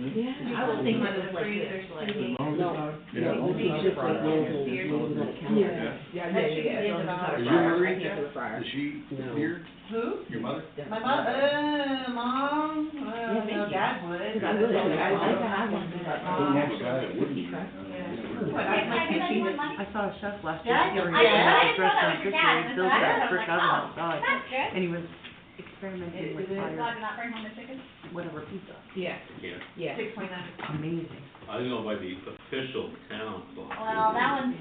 Yeah, I would think that was like this, like, no, it's just like local, maybe not county. Yeah. As long as it's not a Is fryer, your I can't do a fryer. Is she No. here? Who? Your mother? My Mom, thank no, you. Dad would. I would, I'd like to have one. On that side, it wouldn't be. What, I saw a chef last year, Dad? he was Yeah. at his restaurant this year, he built that brick oven outside, That's good. and he was experimenting with Is it- So I fire, did not bring home the chicken? whatever pizza, Yeah, Yeah, Yeah. 629. amazing. I don't know by the official town clock. Well, that one's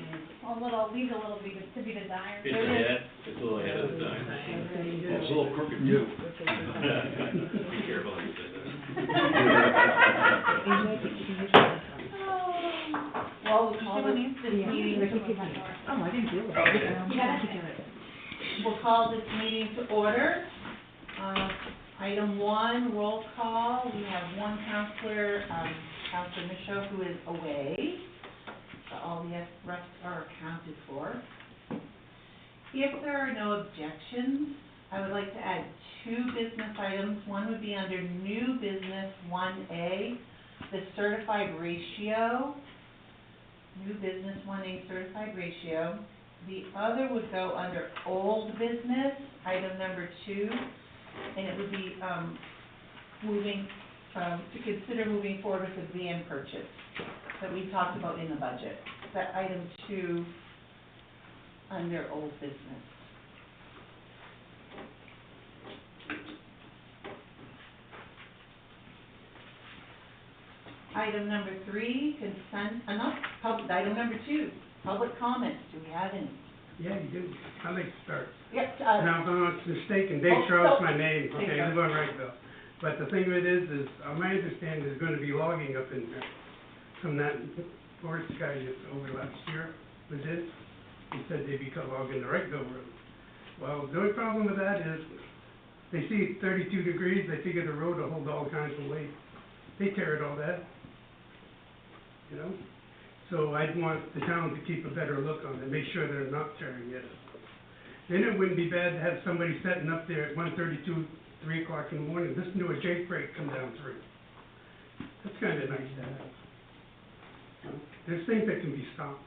leaves a little bit to be desired. It's a little ahead of the time. Well, it's a little crooked too. Be careful how you say that. Well, we'll call this meeting, Oh, I didn't do it. Okay. You got it? we'll call this meeting to order. Item 1, roll call. We have one counselor, Counselor Michaud, who is away. So all the rest are accounted for. If there are no objections, I would like to add 2 business items. One would be under new business 1A, the certified ratio. New business 1A certified ratio. The other would go under old business, item number 2, and it would be, to consider moving forward with the van purchase that we talked about in the budget. That item 2 under old business. Item number 3, item number 2, public comments. Do we have any? Yeah, you do. I'd like to start. Yep, Now, if I'm not mistaken, Dave Oh, Strauss, no. my name, Dave okay, Strauss. I'm going right, Bill. But the thing of it is, my understanding is gonna be logging up in there from that forest guy that's over last year was in. He said they'd be logging the Wrightville Road. Well, the only problem with that is, they see it's 32 degrees, they figure the road will hold all kinds of weight. They tear it all that, you know? So I'd want the town to keep a better look on it, make sure they're not tearing it up. Then it wouldn't be bad to have somebody sitting up there at 1:32, 3 o'clock in the morning, listen to a Jake break come down through. That's kinda nice to have. You know, there's things that can be stopped.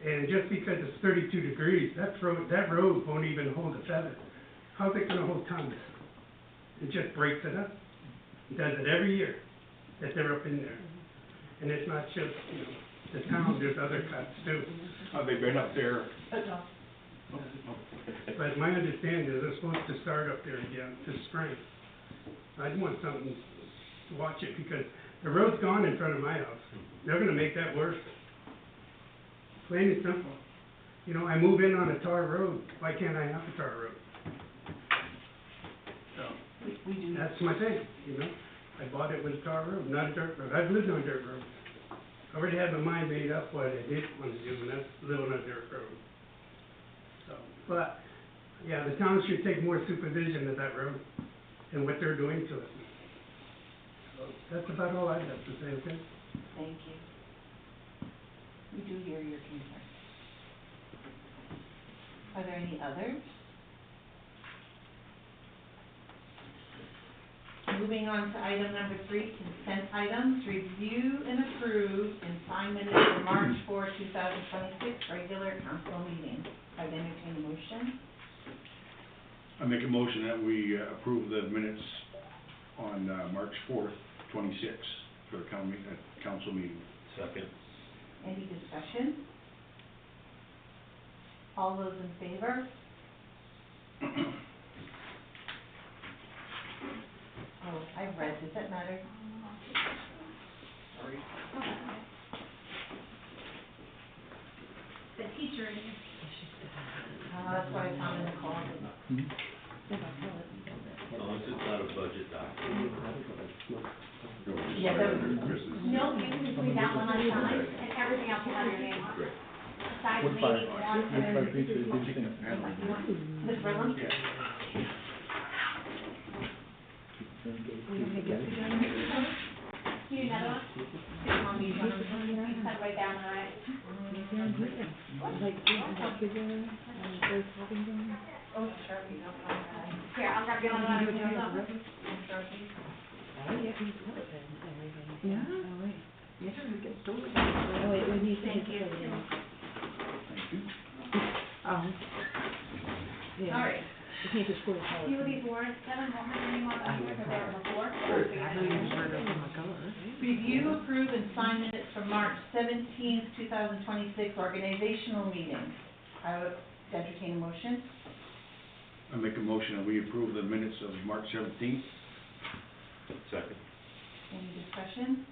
And just because it's 32 degrees, that road won't even hold a feather. How's it gonna hold tons? It just breaks it up. It does it every year that they're up in there. And it's not just, you know, the town, there's other cuts too. They've been up there. But my understanding is they're supposed to start up there again this spring. I'd want something to watch it because the road's gone in front of my house. They're gonna make that worse. Plain and simple. You know, I move in on a tar road, why can't I have a tar road? So, we do. that's my thing, you know? I bought it with a tar road, not a dirt road. I've lived on dirt roads. I already had my mind made up what I did want to do, and that's live on a dirt road. So, but, yeah, the town should take more supervision of that road and what they're doing to it. So, that's about all I'd have to say, okay? Thank you. We do hear your concern. Are there any others? Moving on to item number 3, consent items, review and approve and sign minutes for March 4, 2026, regular council meeting. I'd entertain a motion. I make a motion that we approve the minutes on March 4th, 26 for the council meeting. Second. Any discussion? All those in favor? Oh, I've read, does that matter? Sorry. The teacher is. That's what I found in the closet. As long as it's not a budget document. Yeah, that was, No, you can just leave that one unsigned, and everything else will have your name on it. Aside from maybe one. Ms. Brennan? You need another one? You said right down the right. Oh, Sharpie, no problem. Here, I'll grab you one. Sharpie. Yeah. few of these warrants, Kevin, won't have any more on here because they were before. so I figured I know you heard of them, Review, approve, and sign minutes from March 2026 organizational meeting. I would entertain a motion. I make a motion that we approve the minutes of March 17th. Second. Any discussion?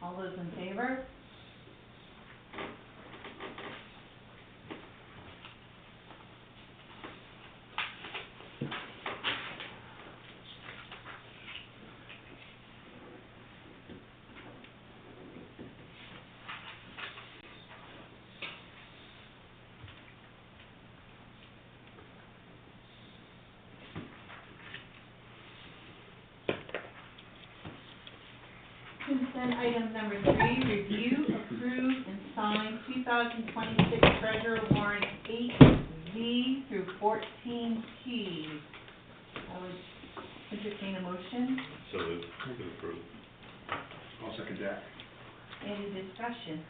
All those in favor? Consent item number 3, review, approve, and sign 2026 treasurer warrant 8Z through 14P. I would entertain a motion. So moved. Approve. I'll second that. Any discussion?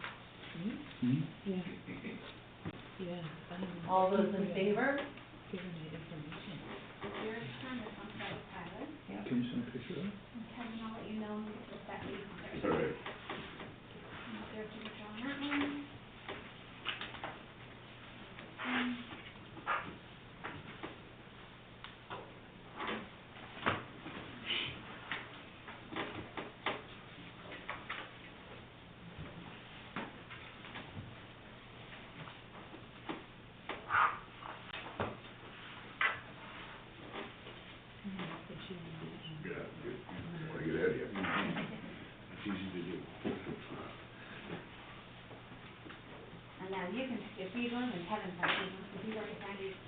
Yeah. All those in favor? Yours, turn, this one's by Tyler. Yep. Can you send a picture of it? And Kevin, I'll let you know when it's the second. All right. Your signature on that one. Yeah, good. Want to get out of here. It's easy to do. And now you can skip these ones and Kevin can these ones, because he's already signed these.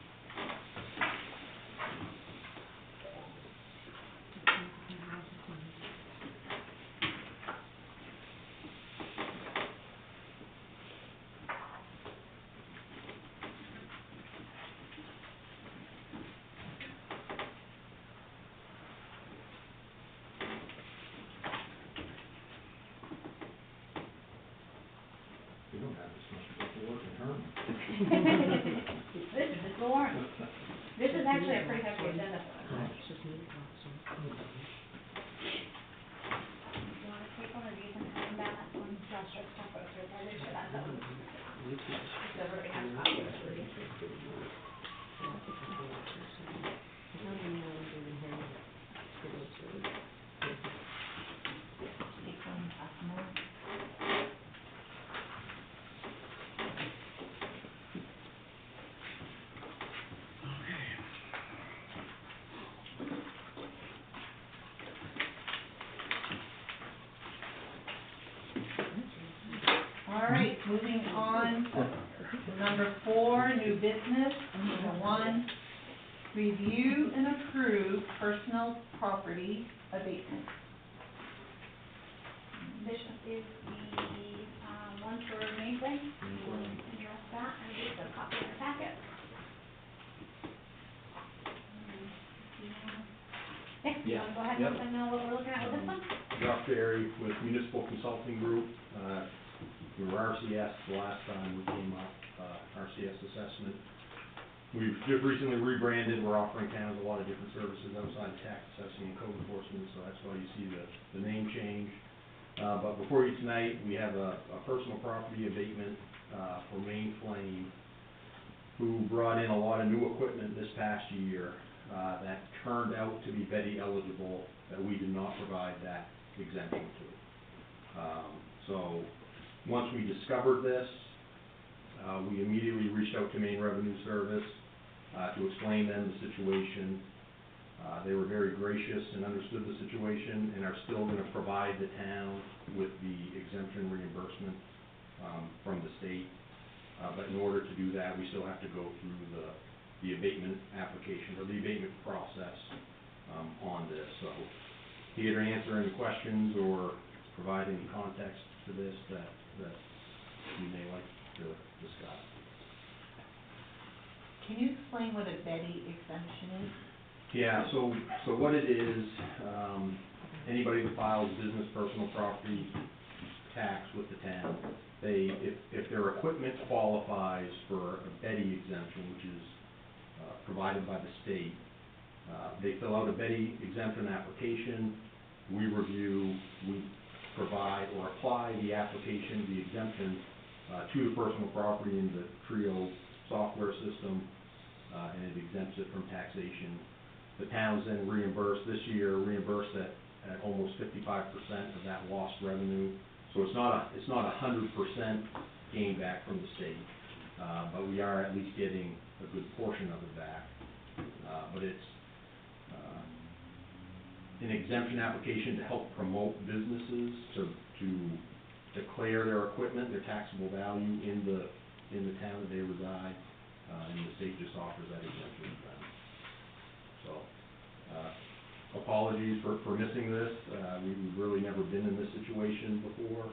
We don't have this much paperwork in term. This is the warrant. This is actually a pretty hefty agenda for us. Do you want to take one, or do you think I can balance one? Josh, let's talk about it, I'm sure that's what. So everybody has a copy of it. Take one, pass them over. All right, moving on to number 4, new business. Number 1, review and approve personal property abatement. This is the, one for Mainframe. Address that, and just a copy in the packet. Nick, you wanna go ahead and let them know what we're looking at with this one? Josh Berry with Municipal Consulting Group. We were RCS the last time we came up, RCS assessment. We've just recently rebranded. We're offering towns a lot of different services outside tax assessing and code enforcement, so that's why you see the name change. But before you tonight, we have a personal property abatement for Mainframe, who brought in a lot of new equipment this past year that turned out to be Betty eligible, that we did not provide that exemption to. So once we discovered this, we immediately reached out to Maine Revenue Service to explain them the situation. They were very gracious and understood the situation and are still going to provide the town with the exemption reimbursement from the state. But in order to do that, we still have to go through the abatement application, or the abatement process on this. So here to answer any questions or provide any context to this that you may like to discuss. Can you explain what a Betty exemption is? Yeah, so what it is, anybody that files business personal property tax with the town, if their equipment qualifies for a Betty exemption, which is provided by the state. They fill out a Betty exemption application, we review, we provide or apply the application, the exemption, to the personal property in the Trio software system, and it exempts it from taxation. The town's then reimbursed, this year reimbursed at almost 55% of that lost revenue. So it's not 100% gain back from the state, but we are at least getting a good portion of it back. But it's an exemption application to help promote businesses to declare their equipment, their taxable value in the town that they reside, and the state just offers that exemption to them. So, apologies for missing this. We've really never been in this situation before,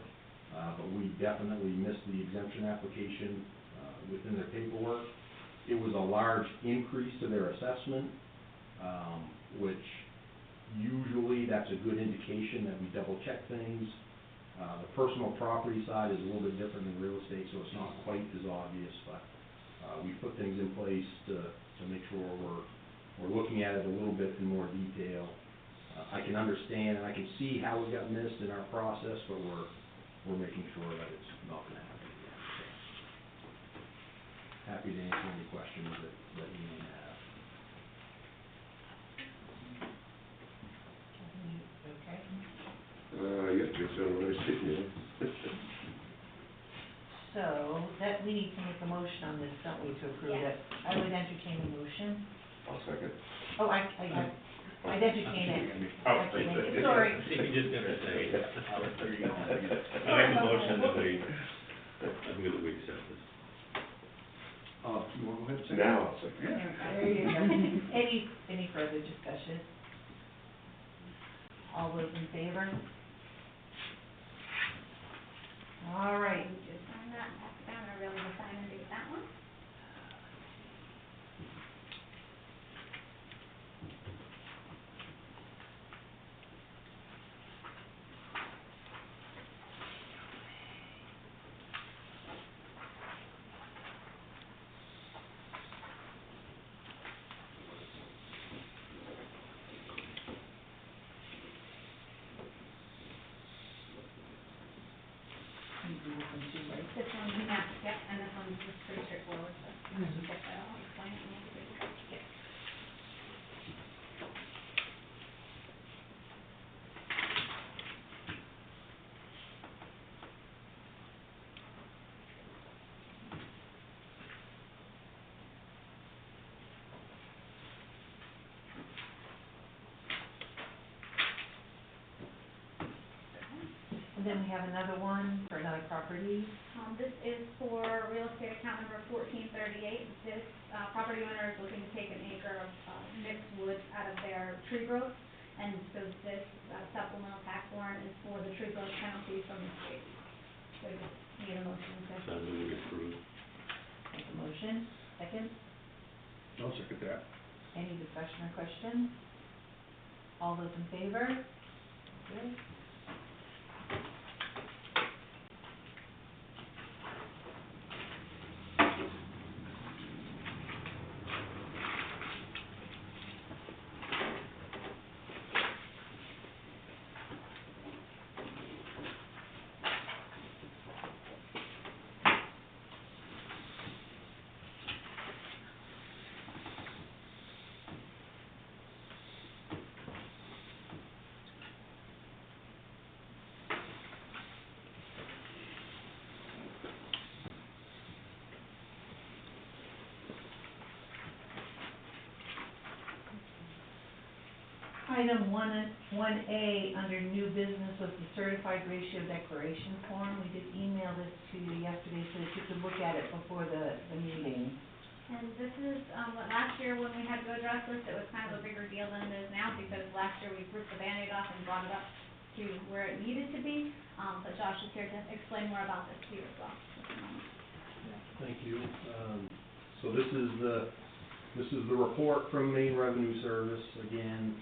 but we definitely missed the exemption application within their paperwork. It was a large increase to their assessment, which usually that's a good indication that we double check things. The personal property side is a little bit different than real estate, so it's not quite as obvious, but we put things in place to make sure we're looking at it a little bit in more detail. I can understand and I can see how it got missed in our process, but we're making sure that it's not gonna happen again. So, happy to answer any questions that you may have. Okay. Yes, it's a nice city, So, that, we need to make a motion on this, don't we, to approve it? I would entertain a motion. I'll second. Oh, I'd entertain it. Oh, I can't make it, sorry. You just never say. I make a motion that we accept this. You wanna go ahead and say? Now I'll second. There you go. Any further discussion? All those in favor? All right. You just sign that, pass it down, or really to sign and date that one. You do this one too, right? This one, yeah, and this one's just pretty straightforward, so just get that, I'll explain it and make it easy. And then we have another one for another property. This is for real estate account number 1438. This property owner is looking to take an acre of mixed wood out of their tree growth. And so this supplemental tax warrant is for the tree growth penalty from the state. So just need a motion to. So I move we approve. Make a motion, second. I'll second that. Any discussion or question? All those in favor? Good. Item 1A under new business was the certified ratio declaration form. We did email this to you yesterday so that you could look at it before the meeting. And this is, last year when we had to address this, it was kind of a bigger deal than it is now, because last year we ripped the Band-Aid off and brought it up to where it needed to be. But Josh is here to explain more about this to you as well. Thank you. So this is the report from Maine Revenue Service. Again,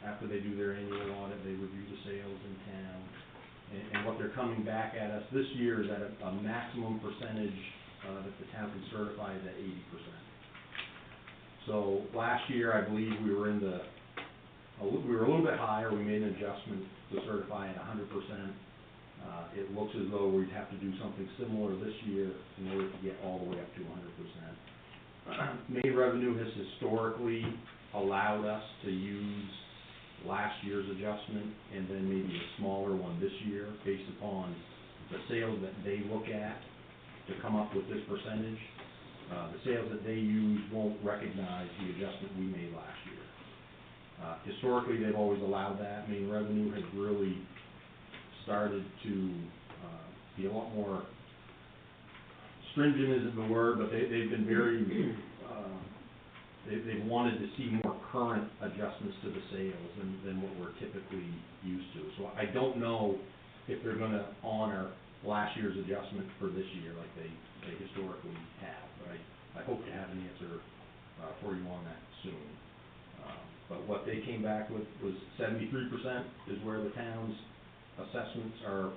after they do their annual audit, they review the sales in town. And what they're coming back at us this year is at a maximum percentage that the town can certify is at 80%. So last year, I believe we were we were a little bit higher, we made an adjustment to certify at 100%. It looks as though we'd have to do something similar this year in order to get all the way up to 100%. Maine Revenue has historically allowed us to use last year's adjustment and then maybe a smaller one this year based upon the sales that they look at to come up with this percentage. The sales that they use won't recognize the adjustment we made last year. Historically, they've always allowed that. Maine Revenue has really started to be a lot more stringent isn't the word, but they've been very, they've wanted to see more current adjustments to the sales than what we're typically used to. So I don't know if they're gonna honor last year's adjustment for this year like they historically have, but I hope to have an answer for you on that soon. But what they came back with was 73% is where the town's assessments are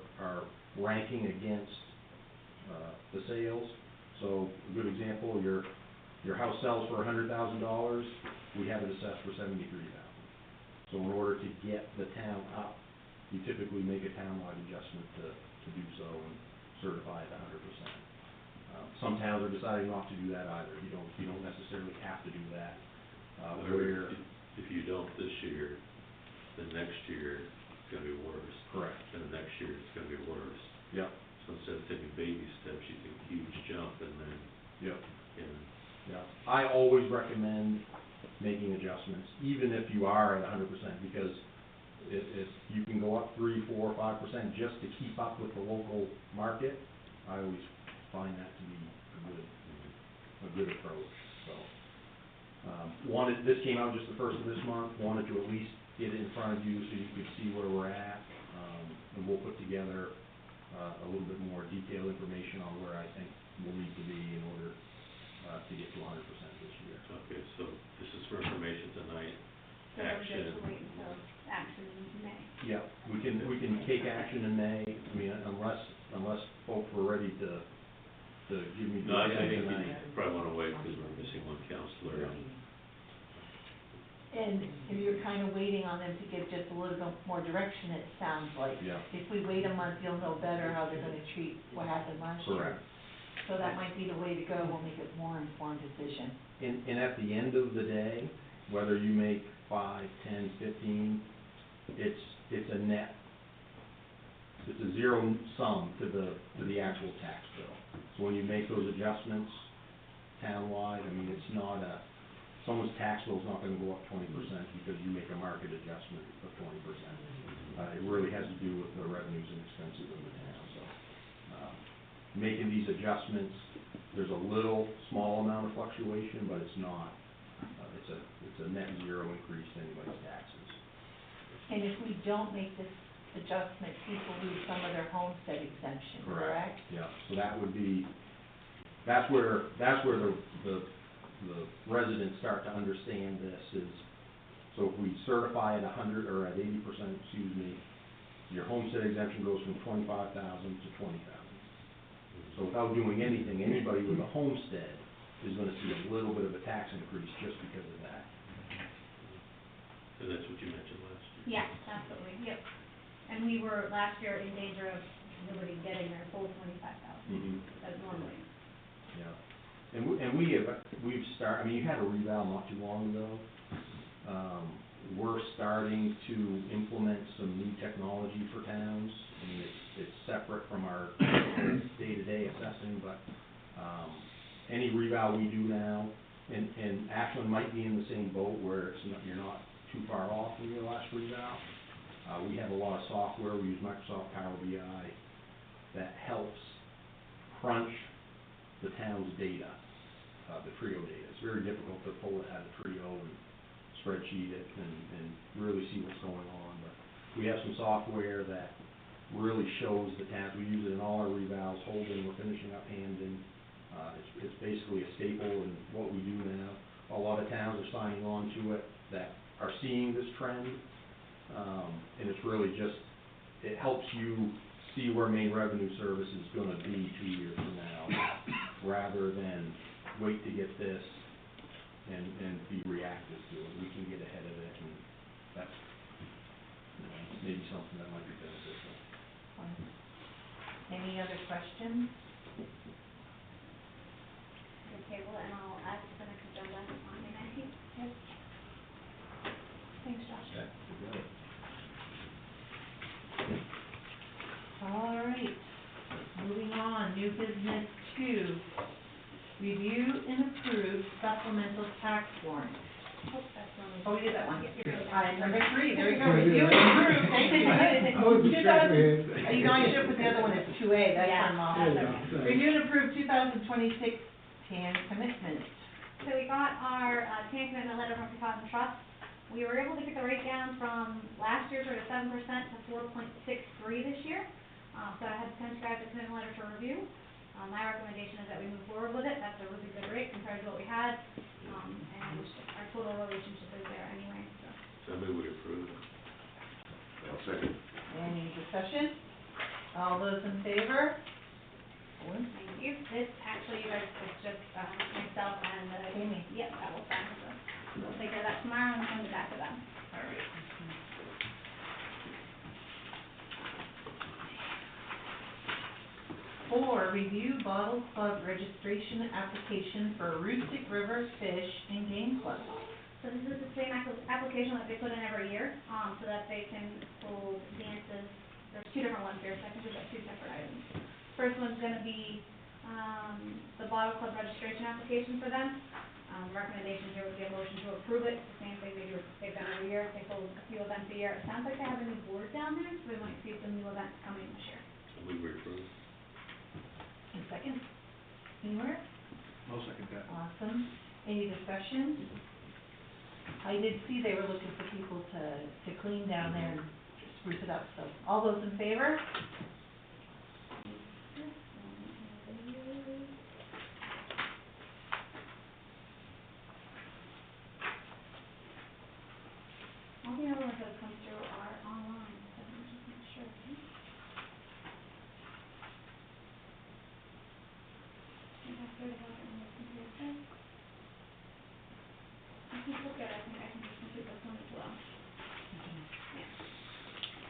ranking against the sales. So a good example, your house sells for $100,000, we have it assessed for $73,000. So in order to get the town up, you typically make a townwide adjustment to do so and certify it 100%. Some towns are deciding not to do that either. You don't necessarily have to do that. Where if you don't this year, then next year it's gonna be worse. Correct. And the next year it's gonna be worse. Yep. So instead of taking baby steps, you take a huge jump and then. Yep. Yeah. Yeah. I always recommend making adjustments, even if you are at 100%, because if you can go up 3, 4, 5% just to keep up with the local market, I always find that to be a good approach. So, this came out just the first of this month, wanted to at least get it in front of you so you could see where we're at, and we'll put together a little bit more detailed information on where I think we'll need to be in order to get to 100% this year. Okay, so this is for information tonight, So we're action. good to wait until action in May. Yeah, we can take action in May, I mean, unless folks were ready to give me. No, I think you probably wanna wait because we're missing one counselor. And you're kind of waiting on them to give just a little bit more direction, it sounds like. Yeah. If we wait a month, you'll know better how they're gonna treat what happened last year. Correct. So that might be the way to go, we'll make a more informed decision. And at the end of the day, whether you make 5, 10, 15, it's a net. It's a zero sum to the actual tax bill. So when you make those adjustments townwide, I mean, it's not someone's tax bill's not gonna go up 20% because you make a market adjustment of 20%. It really has to do with the revenues and expenses of the town, so. Making these adjustments, there's a little small amount of fluctuation, but it's not, it's a net zero increase to anybody's taxes. And if we don't make this adjustment, people lose some of their homestead exemption, correct? Yeah, so that would be, that's where the residents start to understand this is, so if we certify at 100 or at 80%, excuse me, your homestead exemption goes from 25,000 to 20,000. So without doing anything, anybody with a homestead is gonna see a little bit of a tax increase just because of that. And that's what you mentioned last year. Yeah, absolutely, yep. And we were last year in danger of nobody getting their full 25,000 as normally. Yeah, and we've started, I mean, you had a reval not too long ago. We're starting to implement some new technology for towns. I mean, it's separate from our day-to-day assessing, but, any reval we do now, and Ashland might be in the same boat where you're not too far off from your last reval. We have a lot of software, we use Microsoft Power BI that helps crunch the town's data, the TRIO data. It's very difficult to pull it out of TRIO and spreadsheet it and really see what's going on, but we have some software that really shows the towns. We use it in all our revals. Holden, we're finishing up Hamden. It's basically a staple in what we do now. A lot of towns are signing on to it that are seeing this trend, and it's really just, it helps you see where Maine Revenue Service is gonna be 2 years from now, rather than wait to get this and be reactive to it. We can get ahead of it, and that's, maybe something that might be beneficial. Any other questions? The table, and I'll add to the next agenda on May 19th. Yep. Thanks, Josh. Okay, you got it. All right, moving on, new business 2. Review and approve supplemental tax warrant. Oh, that's one. Oh, we did that one. You're really Number 3, there we go, Oh, review and approve, thank you. I was just checking. You know, I should put the other one as 2A, that's Yeah. on law. There you go. Review and approve 2026 TAN commitment. So we got our TAN commitment letter from Deposit Trust. We were able to get the rate down from last year's rate of 7% to 4.63 this year. So I had transcribed the commitment letter for review. My recommendation is that we move forward with it. That's a really good rate compared to what we had. And our total relationship is there anyway, so. Somebody would approve. I'll second. Any discussion? All those in favor? Thank you. This, actually, you guys, it's just myself and Amy. Yep, that will sign, so we'll take care of that tomorrow and send it back to them. All right. 4, review Bottle Club registration application for Aroostook River Fish and Game Club. So this is the same application that they put in every year, so that they can hold dances. There's 2 different ones here, so I think we've got 2 separate items. First one's gonna be, the Bottle Club registration application for them. Recommendation here would be a motion to approve it, the same thing they've done every year, they hold a few events a year. It sounds like they have a new board down there, so we might see some new events coming this year. Somebody would approve. And second? Anywhere? I'll second that. Awesome. Any discussion? I did see they were looking for people to clean down there and spruce it up, so all those in favor? All the other ones that have come through are online, so I'm just not sure. I think I've heard about it on the computer. If you look at it, I think I can just complete this one as well. Yeah.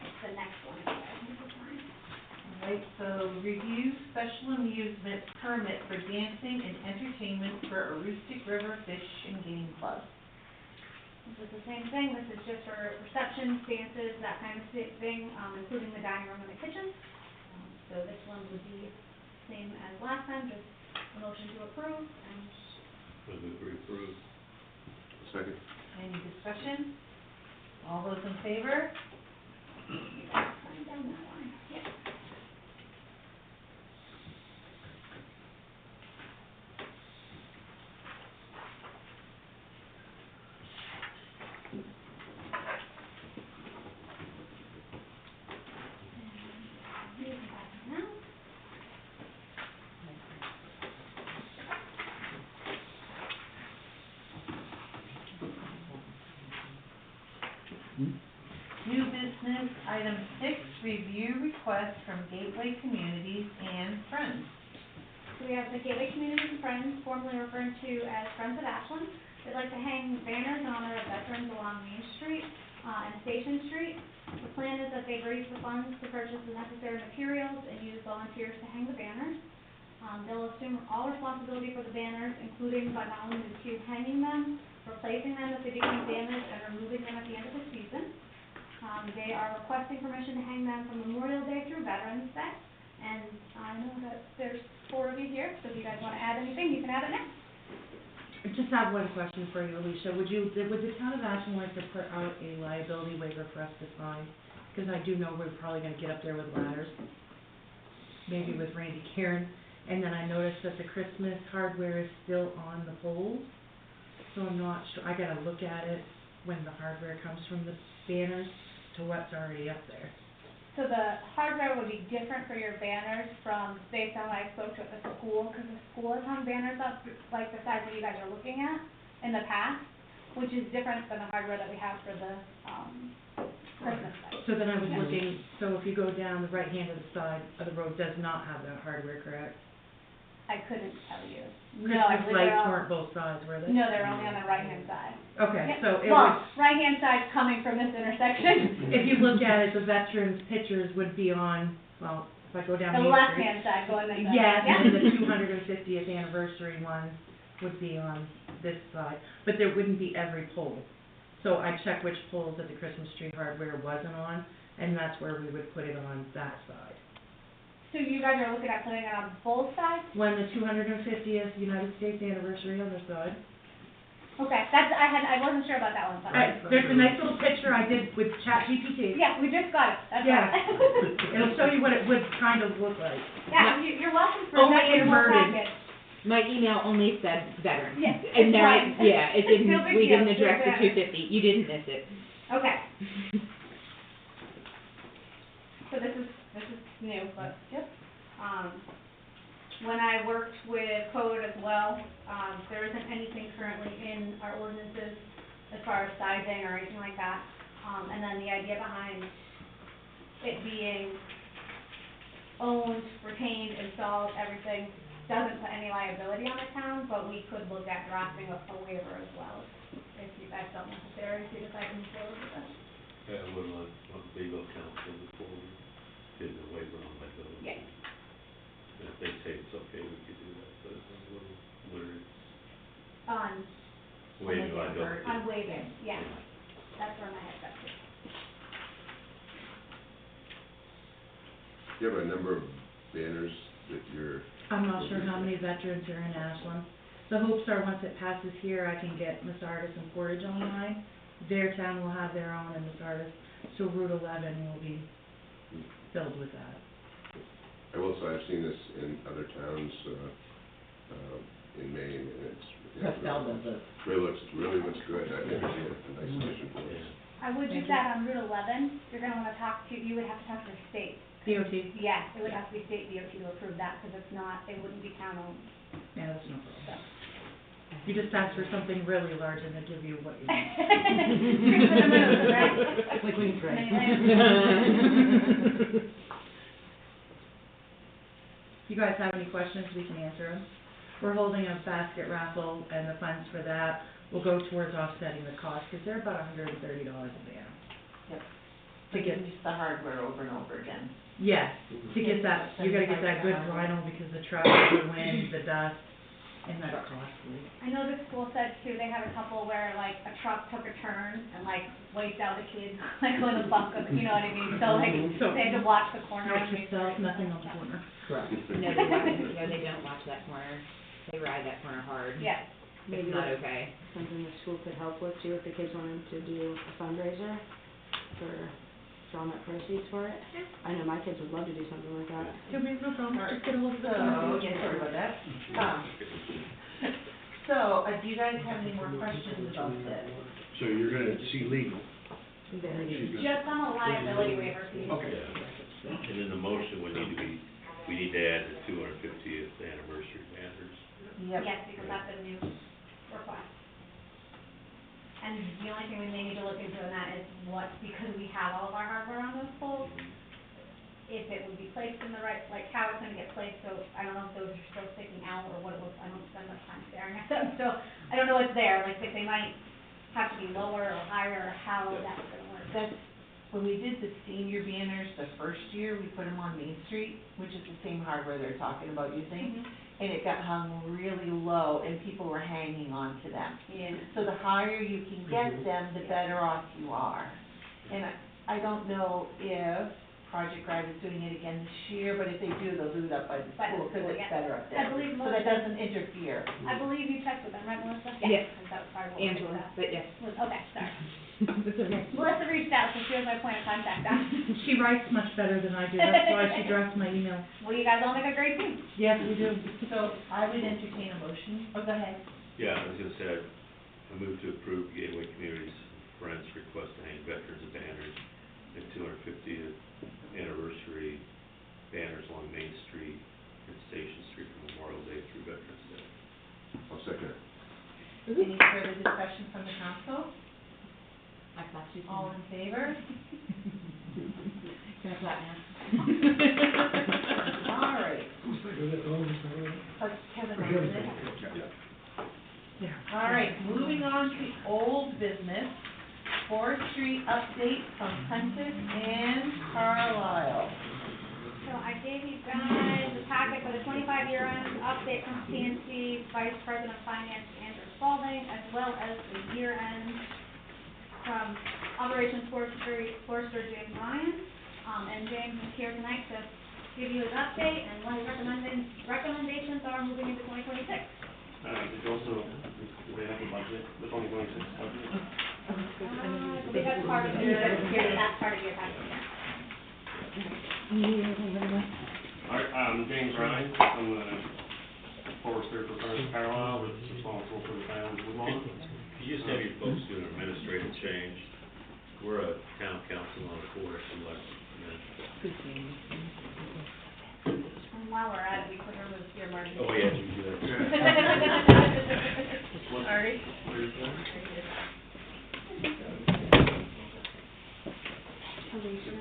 It's the next one, that I think is fine. All right, so review special amusement permit for dancing and entertainment for Aroostook River Fish and Game Club. This is the same thing, this is just for receptions, dances, that kind of thing, including the dining room and the kitchen. So this one would be same as last time, just a motion to approve, and Somebody would approve. Second. Any discussion? All those in favor? you guys sign down that line, yeah. New business, item 6, review request from Gateway Communities and Friends. So we have the Gateway Communities and Friends, formerly referred to as Friends of Ashland. They'd like to hang banners in honor of veterans along Main Street, and Station Street. The plan is that they've raised the funds to purchase the necessary materials and use volunteers to hang the banners. They'll assume all responsibility for the banners, including but not limited to hanging them, replacing them if they become damaged, and removing them at the end of the season. They are requesting permission to hang them from Memorial Day through Veterans Day. And I know that there's 4 of you here, so if you guys wanna add anything, you can add it now. I just have one question for you, Alicia. Would the town of Ashland like to put out a liability waiver for us to sign? Because I do know we're probably gonna get up there with ladders, maybe with Randy Karen. And then I noticed that the Christmas hardware is still on the poles, so I'm not sure, I gotta look at it when the hardware comes from the banners to what's already up there. So the hardware would be different for your banners from, based on what I spoke to at the school, because the school has hung banners up like the size that you guys are looking at in the past, which is different than the hardware that we have for the, Christmas site. So then I was looking, so if you go down the right hand of the side of the road does not have that hardware, correct? I couldn't tell you. No, I Christmas believe they're lights all, weren't both sides, were they? no, they're only on the right-hand side. Okay, Yep. so it Well, would, right-hand side coming from this intersection. if you look at it, the veterans' pictures would be on, well, if I go down The Main Street. left-hand side going this way. Yes, Yeah. and then the 250th anniversary one would be on this side, but there wouldn't be every pole. So I checked which poles that the Christmas tree hardware wasn't on, and that's where we would put it on that side. So you guys are looking at putting it on both sides? When the 250th United States anniversary on the side. Okay, I wasn't sure about that one, so. There's a nice little picture I did with ChatGPT. Yeah, we just got it, that's Yeah. all. It'll show you what it would kind of look like. Yeah, you're welcome for Only that in more inverted. packet. My email only said veteran. Yeah, And it's there, fine. yeah, it didn't, No big we deal, didn't just address the veteran. 250, you didn't miss it. Okay. So this is new, but, yep. When I worked with code as well, there isn't anything currently in our ordinances as far as sizing or anything like that. And then the idea behind it being owned, retained, installed, everything, doesn't put any liability on the town, but we could look at drafting a waiver as well, if you guys felt necessary, if you decide to move forward with that. Yeah, I would like legal counsel before we did the waiver on liability. Yeah. And if they say it's okay, we could do that, but it's a little blurry. On Waiving liability. waiving, yeah, that's where my head's up to. You have a number of banners that you're, I'm not sure how many veterans are in Ashland. The hopes are once it passes here, I can get Miss Artis and Portage online. Their town will have their own and Miss Artis, so Route 11 will be filled with that. I will say, I've seen this in other towns, in Maine, and it's. Pascal does it. Really looks good. I think it's a nice addition for us. I would just add on Route 11, you're gonna wanna you would have to talk to the state. DOT? Yeah, it would have to be state DOT to approve that, because it's not, it wouldn't be town owned, Yeah, that's no problem. so. You just ask for something really large and they'll give you what you want. Tricks in the middle, right? Like Queen's Right. If you guys have any questions, we can answer them. We're holding a basket raffle, and the funds for that will go towards offsetting the cost, because they're about $130 a banner. Yep. To get, Use the hardware over and over again. yes, to get that, you gotta get that good vinyl, because the traffic, the wind, the dust, and that's costly. I know the school said too, they had a couple where like a truck took a turn and like wiped out the kids, like in a bucket, you know what I mean? So like, they had to watch the corner. Note yourself, nothing on the corner. Correct. No, they don't watch that corner, they ride that corner hard. Yeah. It's not okay. Something the school could help with too, if the kids wanted to do a fundraiser for drawing up proceeds for it. I know my kids would love to do something like that. No problem, just get a hold of the. Yeah, sorry about that. Do you guys have any more questions about this? So you're gonna see legal. Very She's gonna- Just on the liability waiver piece. Okay. And in the motion, we need to add the 250th anniversary banners. Yep. Yes, because that's a new request. And the only thing we may need to look into in that is what, because we have all of our hardware on those poles, if it would be placed in the right, like how it's gonna get placed, so I don't know if those are still sticking out or what it looks, I don't spend much time staring at them, so I don't know what's there, like if they might have to be lower or higher, or how that's gonna work. That's, when we did the senior banners the first year, we put them on Main Street, which is the same hardware they're talking about using. And it got hung really low and people were hanging on to them. Yeah. So the higher you can get them, the better off you are. And I don't know if Project Ride is doing it again this year, but if they do, they'll do it up by the By the school, because school, it's yeah. better up I there. believe So that doesn't interfere. I believe you checked with them, right, Melissa? Yes. Because that was probably what we Angela, discussed. but yes. Okay, sorry. It's okay. Melissa reached out, so she was my point of contact now. She writes much better than I do, that's why she drafts my email. Well, you guys all make a great team. Yes, we do. So I would entertain a motion. Oh, go ahead. Yeah, I was gonna say, I move to approve Gateway Communities Friends request to hang veterans and banners at 250th anniversary banners along Main Street and Station Street from Memorial Day through Veterans Day. I'll second it. Any further discussion from the council? I thought you All in favor? Can I clap now? All right. Kevin, on this. All right, moving on to old business, forestry update from Prentice and Carlisle. So I gave you guys a packet for the 25-year end update from PNC Vice President of Finance Andrew Spalding, as well as the year end from Operations Forester James Ryan. And James is here tonight to give you his update and what his recommendations are moving into 2026. Did you also, do they have a budget, the 2026 budget? I believe that's part of your, that's part of your packet, yeah. Alright, James Ryan, I'm the forester for Prentice Carlisle, that's responsible for the town's woodlawn. You just have your folks do an administrative change. We're a town council on a board, And while we're at it, we could remove your margin. Oh, yeah, you do that. Artie? Alicia,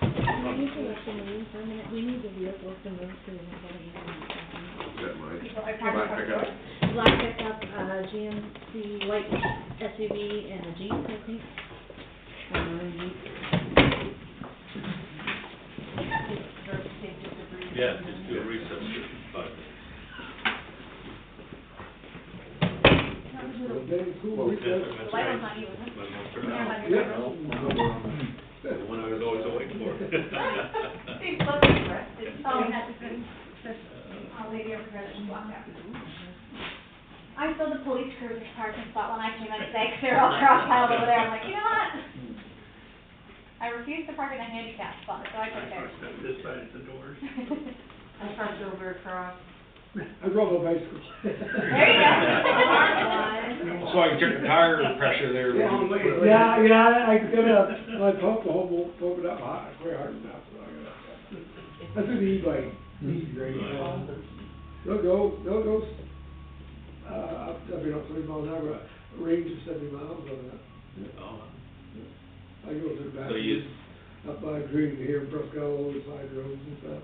we need to let them move for a minute, we need the vehicles to move to another unit. Is that mine? Black pickup? Black pickup, GMC white SUV and a Jeep, I think. Yeah, just do a recess for 5 minutes. The light one's not you, isn't it? The one I was always waiting for. He's looking rested. Oh, and that's good. Lady over here that just walked out. I saw the police cruiser's parking spot when I came in today, 'cause they're all cross-piled over there. I'm like, you know what? I refuse to park in a handicap spot, so I took there. This side of the doors. I parked over across. I rode a bicycle. There you go. So I can check the tire pressure there. Yeah, I pumped the whole, pump it up high, way hard enough, so I got. That's an e-bike, easy, right? They'll go, I've been up 30 miles an hour, a range of 70 miles on that. Oh, I go to the back, so you, up by Green here, Brusco, all the side roads and stuff,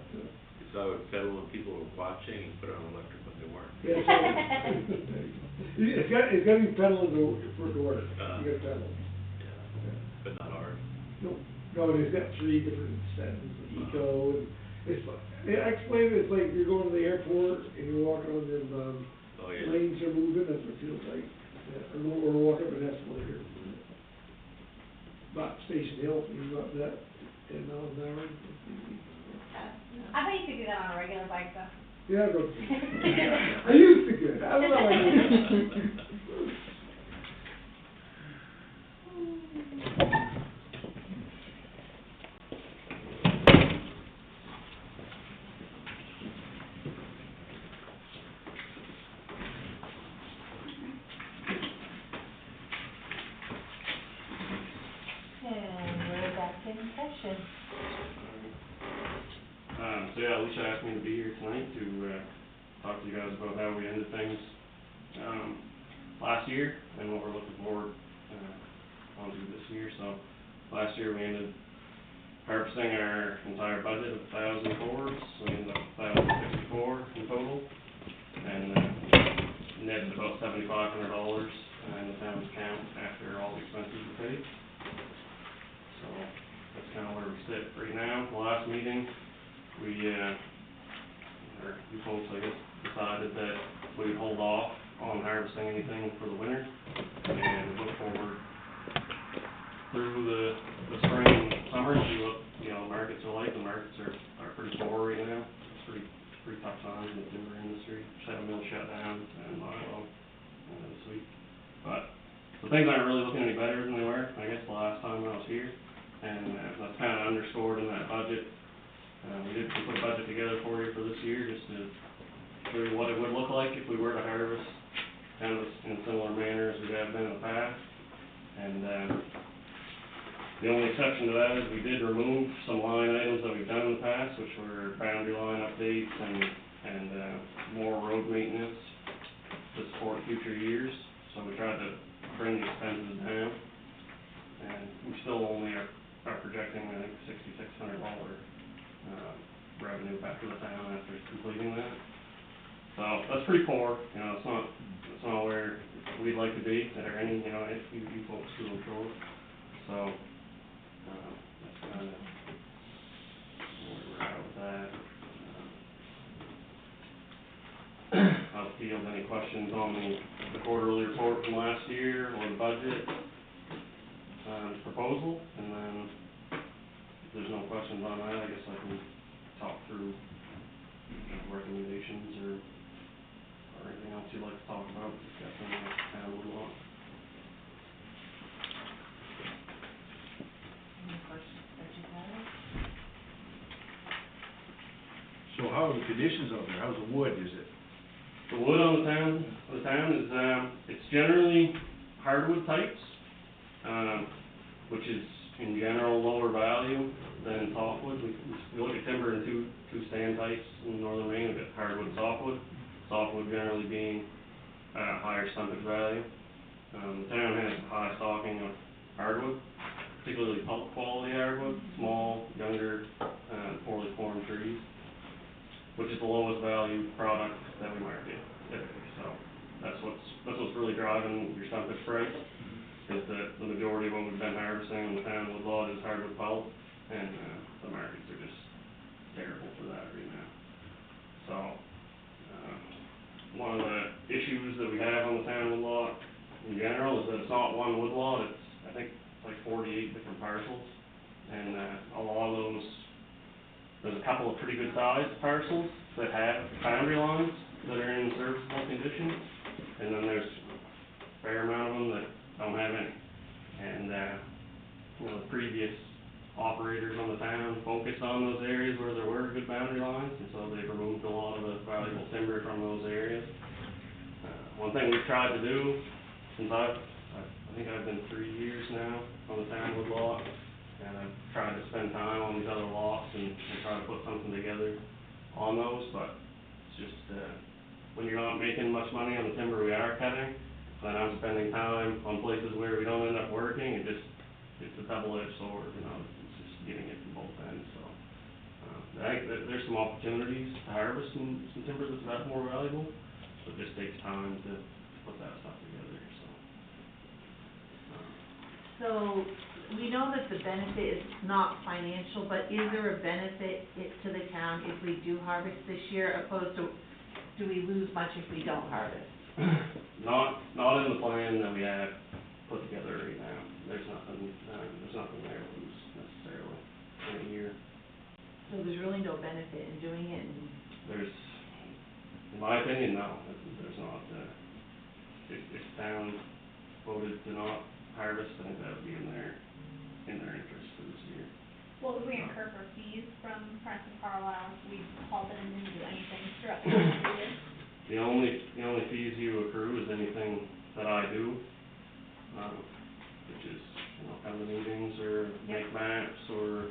so I would pedal when people were watching and put it on electric when they weren't. Yeah, so, it's got to be pedaling for it to work, you gotta pedal. Yeah, but not hard. No, it's got 3 different settings, eco, and it's like, I explain it, it's like you're going to the airport and you're walking on them, Oh, yeah. lanes are moving, that's what it feels like. Yeah, or walking up an escalator. About Station Hill, you go up that, 10 miles an hour. I thought you could do that on a regular bike, though. Yeah, I used to good, I don't know. And we're back in session. So yeah, Alicia asked me to be here tonight to, talk to you guys about how we ended things, last year and what we're looking forward, onto this year. So last year we ended harvesting our entire budget of 1,000 boards, so we ended up 1,054 in total. And, netted about $7,500 in the town's account after all the expenses were paid. So that's kind of where we sit right now. The last meeting, you folks, I guess, decided that we'd hold off on harvesting anything for the winter and look forward through the spring and summer, see what, the markets are like. The markets are pretty poor right now. It's pretty tough times in the timber industry. Just had a mill shut down in Milo this week. But the things aren't really looking any better than they were, I guess, the last time I was here. And that's kind of underscored in that budget. We put a budget together for you for this year, just to show you what it would look like if we were to harvest kind of in a similar manner as we have been in the past. And the only exception to that is we did remove some line items that we've done in the past, which were boundary line updates and more road maintenance to support future years. So we tried to bring the expenses down, and we still only are projecting, I think, $6,600 revenue back to the town after completing that. So that's pretty poor, you know, it's not where we'd like to be, or any, you know, if you folks feel short. So, that's kinda where we're at with that. I'll field any questions on the quarterly report from last year or the budget, proposal, and then if there's no questions on that, I guess I can talk through recommendations or anything else you'd like to talk about, discussing the town a little. Any questions that you have? So how are the conditions out there? How's the wood, is it? The wood on the town is, it's generally hardwood types, which is in general lower value than softwood. We look at timber in two stand types in northern Maine. We've got hardwood and softwood. Softwood generally being, higher stumpage value. The town has a high stocking of hardwood, particularly pulp quality hardwood, small, younger, poorly formed trees, which is the lowest value product that we market typically. So that's what's really driving your stumpage price, is that the majority of what we've been harvesting on the town wood lot is hardwood pulp, and the markets are just terrible for that right now. So one of the issues that we have on the town wood lot in general is that it's not one wood lot, I think it's like 48 different parcels, and a lot of those, there's a couple of pretty good sized parcels that have boundary lines that are in serviceable condition, and then there's a fair amount of them that don't have any. And, you know, the previous operators on the town focused on those areas where there were good boundary lines, and so they've removed a lot of the valuable timber from those areas. One thing we've tried to do, since I think I've been 3 years now on the town wood lot, and I've tried to spend time on these other lots and try to put something together on those, but it's just, when you're not making much money on the timber we are cutting, then I'm spending time on places where we don't end up working, it's a double-edged sword, you know, it's just getting it from both ends, so. I think that there's some opportunities to harvest some timber that's more valuable, but it just takes time to put that stuff together, so. So, we know that the benefit is not financial, but is there a benefit to the town if we do harvest this year, opposed to, do we lose much if we don't harvest? Not in the plan that we have put together right now. There's nothing there to lose necessarily in a year. So there's really no benefit in doing it, and There's, in my opinion, no, there's not, if town voted to not harvest, I think that would be in their interest for this year. What would we incur for fees from Friends of Carlisle if we halted and didn't do anything throughout the year? The only fees you accrue is anything that I do, which is, you know, come to meetings or make maps or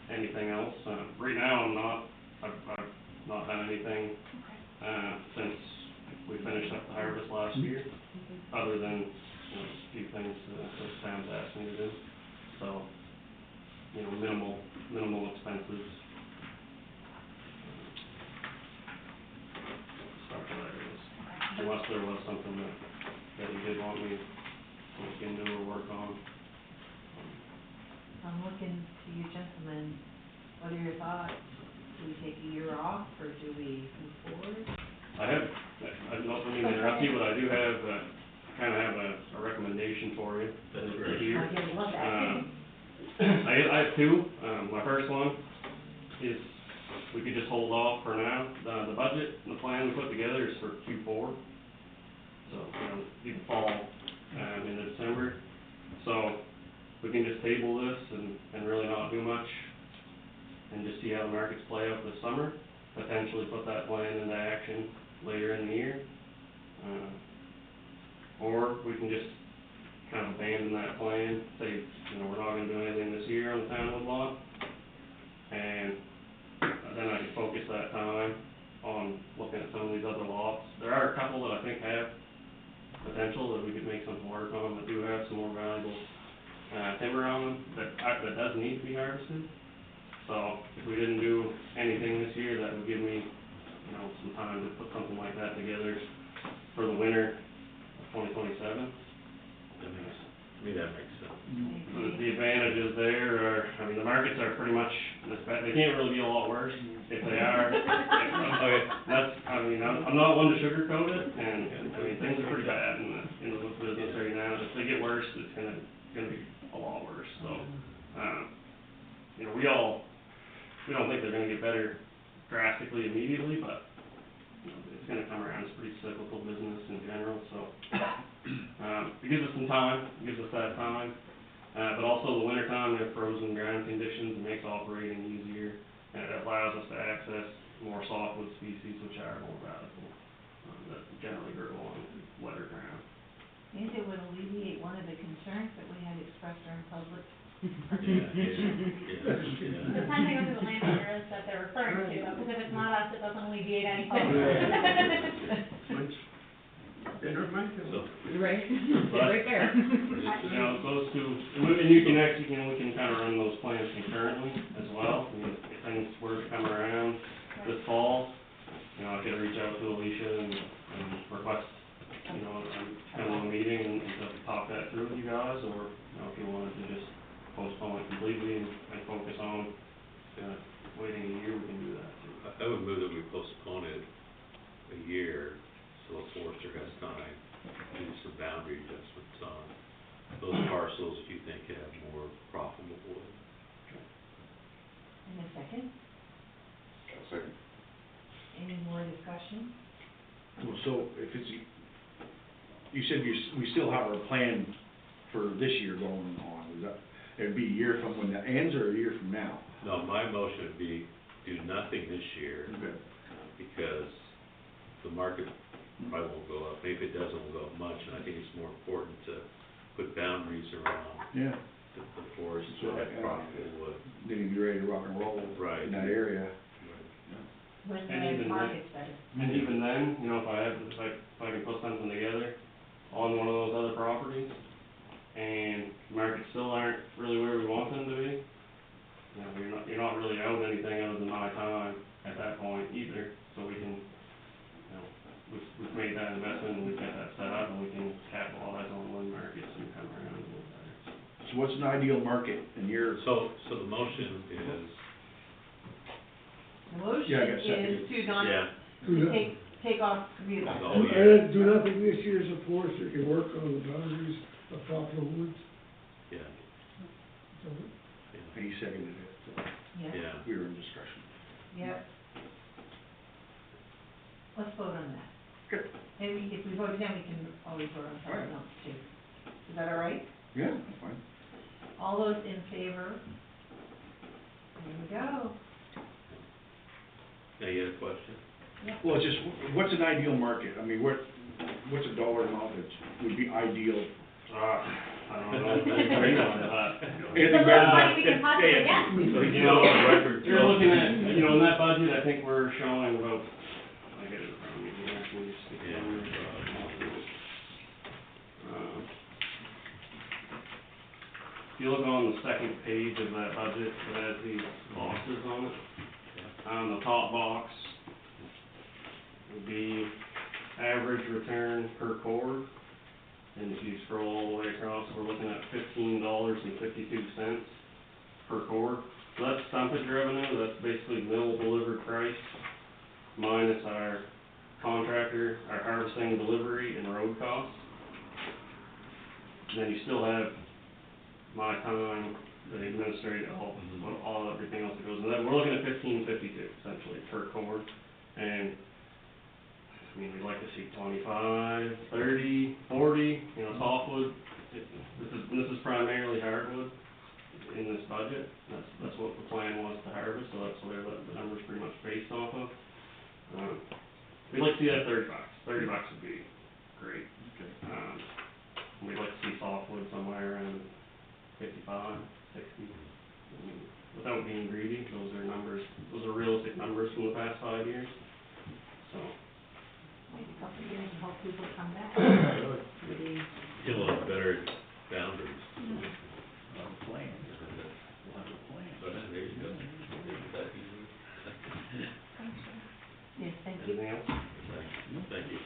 anything else. Right now, I've not done anything, since we finished up the harvest last year, other than, you know, a few things that the town's asked me to do. So, you know, minimal expenses. Start with that is, unless there was something that you did want me to look into or work on. I'm looking to you gentlemen, what are your thoughts? Do we take a year off, or do we move forward? I don't mean to interrupt you, but I do have, kinda have a recommendation for you here. Okay, love that. I have two. My first one is, we could just hold off for now. The budget and the plan we put together is for Q4. So, you know, people fall, in December. So, we can just table this and really not do much, and just see how the markets play out this summer, potentially put that plan into action later in the year. Or we can just kind of abandon that plan, say, you know, we're not gonna do anything this year on the townwood lot, and then I can focus that time on looking at some of these other lots. There are a couple that I think have potential that we could make some work on, that do have some more valuable timber on them, that does need to be harvested. So if we didn't do anything this year, that would give me, you know, some time to put something like that together for the winter of 2027. That makes sense. The advantages there are, I mean, the markets are pretty much, they can't really be a lot worse. If they are, that's, I mean, I'm not one to sugarcoat it, and, I mean, things are pretty bad in the business right now. If they get worse, it's gonna be a lot worse, so, you know, we don't think they're gonna get better drastically immediately, but, you know, it's gonna come around. It's pretty cyclical business in general, so. It gives us some time, it gives us that time, but also the winter time, we have frozen ground conditions, it makes operating easier, and it allows us to access more softwood species, which are more valuable, that generally grow on wetter ground. I think it would alleviate one of the concerns that we had expressed during public. Depending on who the landowner is that they're referring to, because if it's not us, it doesn't alleviate anything. Never mind. Right, But- right there. You know, those two, and you can actually, we can kind of run those plans concurrently as well. I mean, if things were to come around this fall, you know, I could reach out to Alicia and request, you know, kind of a meeting and to talk that through with you guys, or, you know, if you wanted to just postpone it completely and focus on, waiting a year, we can do that too. I would move that we postpone it a year, so the forester has time to do some boundary adjustments on those parcels that you think have more profitable wood. In a second, I'll second. any more discussion? Well, so if it's, you said we still have our plan for this year going on, is that, it'd be a year from when that ends or a year from now? No, my motion would be do nothing this year Okay. because the market probably won't go up. Maybe if it does, it won't go up much, and I think it's more important to put boundaries around Yeah. the forest So, that have profitable wood. Then you'd be ready to rock and roll Right. in that area. When And the even market's better. And even then, you know, if I can put something together on one of those other properties, and markets still aren't really where we want them to be, you know, you're not really owed anything other than my time at that point either, so we can, you know, we've made that investment, and we've got that set up, and we can capitalize on when markets and come around a little better. So what's an ideal market in your? So the motion is, The motion Yeah, I got seconded. is to not, yeah, to take off the. Oh, yeah. Do nothing this year as a forester can work on the boundaries of profitable woods. yeah, So, yeah, He seconded it, so Yeah, yeah. we were in discussion. yep. Let's vote on that. Good. And if we vote again, we can always vote on something else too. Is that all right? Yeah, that's fine. All those in favor? There we go. Now, you had a question? Well, it's just, what's an ideal market? I mean, what's a dollar amount that would be ideal? I don't know, anything great on that. Anything The better most than money we can possibly get. So You know, record. you're looking at, you know, in that budget, I think we're showing about, I get it from you here, we just get the numbers, if you look on the second page of that budget, it has these boxes on it. On the top box would be average return per cord. And if you scroll all the way across, we're looking at $15.52 per cord. So that's stumpage revenue, that's basically mill delivered price minus our contractor, our harvesting, delivery, and road costs. And then you still have my time, the administrative, all everything else that goes in that. We're looking at $15.52 essentially per cord. And I mean, we'd like to see 25, 30, 40, you know, softwood. This is primarily hardwood in this budget. That's what the plan was to harvest, so that's where the number's pretty much based off of. We'd like to see that $30. $30 would be great. We'd like to see softwood somewhere around 55, 60. I mean, without being greedy, those are realistic numbers from the past 5 years. So. Wait a couple of years and hope people come back. Maybe Get a lot better boundaries. Plan. We'll have a plan. But there you go. anything else? Thank you.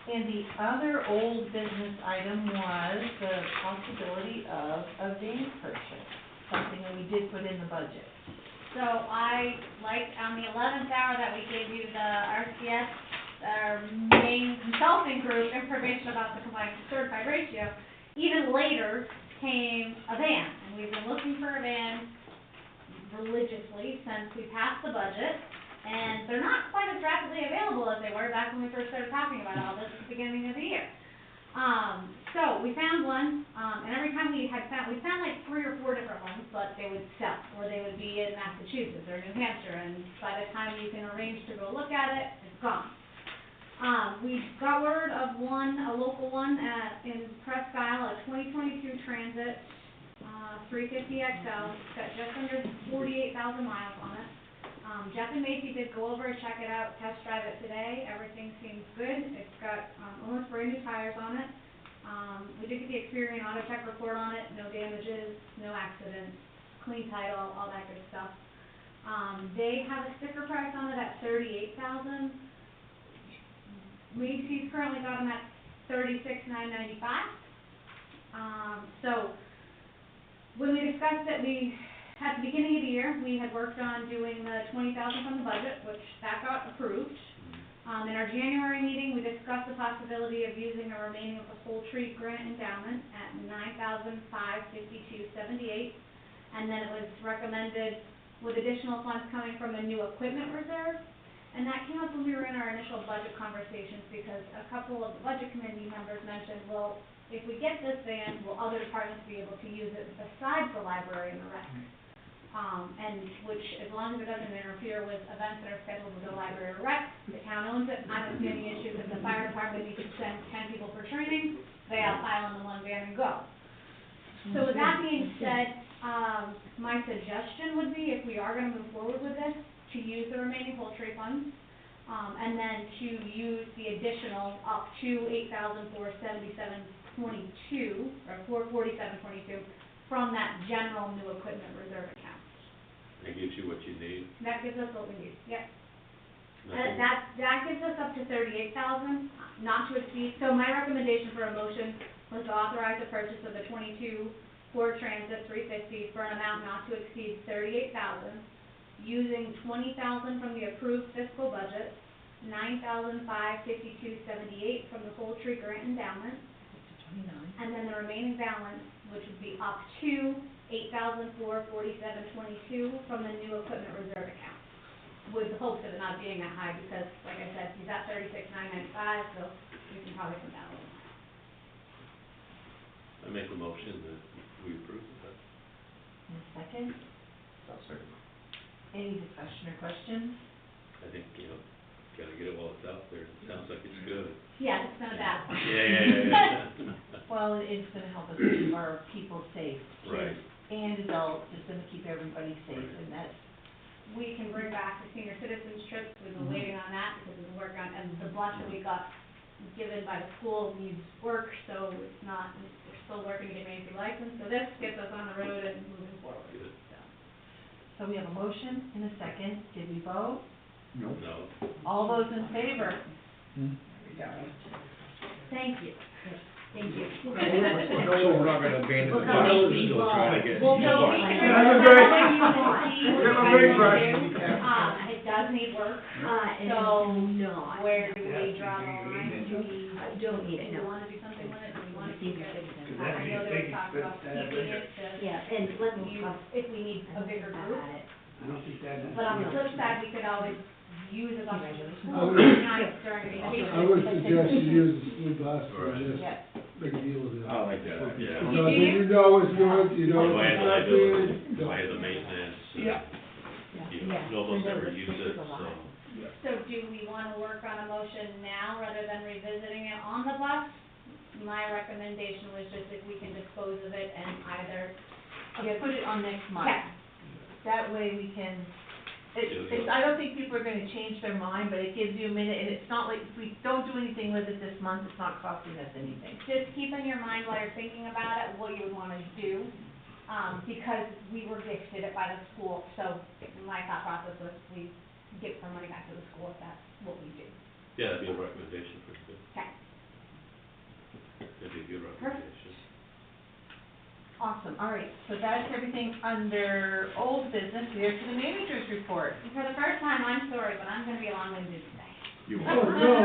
And the other old business item was the possibility of a van purchase, something that we did put in the budget. So I, like, on the 11th hour that we gave you the RCS, our main consulting group, information about the combined certified ratio, even later came a van. And we've been looking for a van religiously since we passed the budget. And they're not quite as rapidly available as they were back when we first started talking about all this at the beginning of the year. So we found one, and every time we found like 3 or 4 different ones, but they would sell, or they would be in Massachusetts or New Hampshire, and by the time you can arrange to go look at it, it's gone. We got word of one, a local one in Presque Isle, a 2022 Transit, 350 XL, it's got just under 48,000 miles on it. Jeff and Macy did go over and check it out, test drive it today, everything seems good, it's got, almost brand new tires on it. We did get the Experian Auto Check report on it, no damages, no accidents, clean title, all that good stuff. They have a sticker price on it at $38,000. Macy's currently got them at $36,995. So, when we discussed it, at the beginning of the year, we had worked on doing the $20,000 from the budget, which that got approved. In our January meeting, we discussed the possibility of using the remaining of the whole tree grant endowment at $9,552.78. And then it was recommended with additional funds coming from a new equipment reserve. And that came up when we were in our initial budget conversations, because a couple of the budget committee members mentioned, well, if we get this van, will other departments be able to use it besides the library and the rec? And which, as long as it doesn't interfere with events that are scheduled with the library or rec, the town owns it, I don't see any issue. If the fire department needs to send 10 people for training, they all pile in the one van and go. So with that being said, my suggestion would be, if we are gonna move forward with this, to use the remaining poultry funds, and then to use the additional up to $8,477.22, or $447.22, from that general new equipment reserve account. That gives you what you need. That gives us what we need, yep. Nothing- That gives us up to 38,000, not to exceed, so my recommendation for a motion was to authorize the purchase of the 22 Ford Transit 350 for an amount not to exceed 38,000, using 20,000 from the approved fiscal budget, 9,552.78 from the poultry grant endowment, and then the remaining balance, which would be up to $8,447.22 from the new equipment reserve account, with the hopes of it not being that high, because, like I said, he's at $36,995, so we can probably come down a little. I make a motion that we approve of that. And a second, I'll second. any discussion or questions? I think, gotta get it while it's out there. It sounds like it's good. Yeah, it's not bad. Yeah. Well, it's gonna help us keep our people safe, Right. kids and adults, it's gonna keep everybody safe, and that's, We can bring back the senior citizens trips, we've been waiting on that, because we've been working on, and the bus that we got given by the school needs work, so it's not, we're still working to get Macy licensed, so this gets us on the road and moving forward, Good. so. so we have a motion and a second, did we vote? No. No. All those in favor? Thank you. Thank you. So we're not gonna abandon the bus, we're still trying to get. Well, no, we can. Have a great- Have have a great brush. It does need work, so where do we draw the line? Do we, don't need it, do we no. wanna do something with it, do we wanna keep Senior it? citizens. I know there was talk about keeping it to, Yeah, and let's if we need a bigger group. at it. I don't think that. But on the flip side, we could always use a bus for the Congratulations. school nights during vacation. I would suggest you use the school bus for Right. this, Yes. make a deal with it. I like that idea. Yeah. Because you know it's good, you know Do I have it's the not liability? good. Do I have the maintenance? Yeah. You almost never use it, so. So do we wanna work on a motion now rather than revisiting it on the bus? My recommendation was just if we can dispose of it and either Okay, put it on next month. Yeah. That way we can, I don't think people are gonna change their mind, but it gives you a minute, and it's not like, if we don't do anything with it this month, it's not costing us anything. just keep in your mind while you're thinking about it, what you would wanna do, because we were gifted it by the school, so my thought process was we give some money back to the school if that's what we do. Yeah, that'd be a recommendation for you. Okay, That'd be a good recommendation. Awesome, all right, so that's everything under old business, we are to the manager's report. and for the first time, I'm sorry, but I'm gonna be long-winded today. You Oh, no.